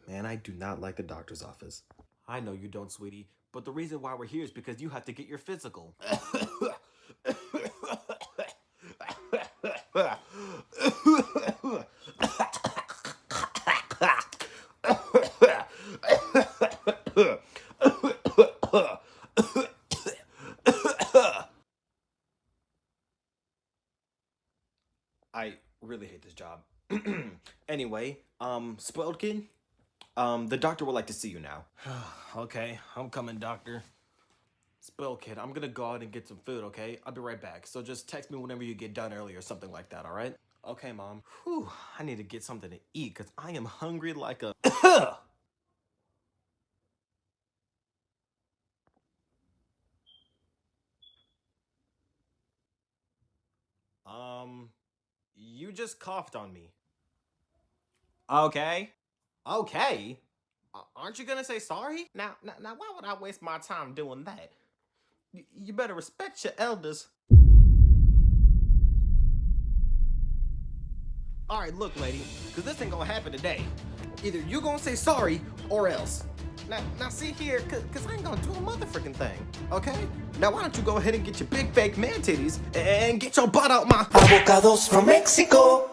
Man, I do not like the doctor's office. I know you don't, sweetie, but the reason why we're here is because you have to get your physical. I really hate this job. Anyway, spoiled kid, the doctor would like to see you now. Okay, I'm coming, doctor. Spill kid, I'm gonna go out and get some food, okay? I'll be right back. So just text me whenever you get done early or something like that, all right? Okay, Mom. Whew, I need to get something to eat because I am hungry like a... You just coughed on me. Okay. Okay? Aren't you gonna say sorry? Now, why would I waste my time doing that? You better respect your elders. All right, look, lady, because this ain't gonna happen today. Either you gonna say sorry or else. Now see here, because I ain't gonna do a motherfucking thing, okay? Now, why don't you go ahead and get your big fake man titties and get your butt out my... Avocados from Mexico.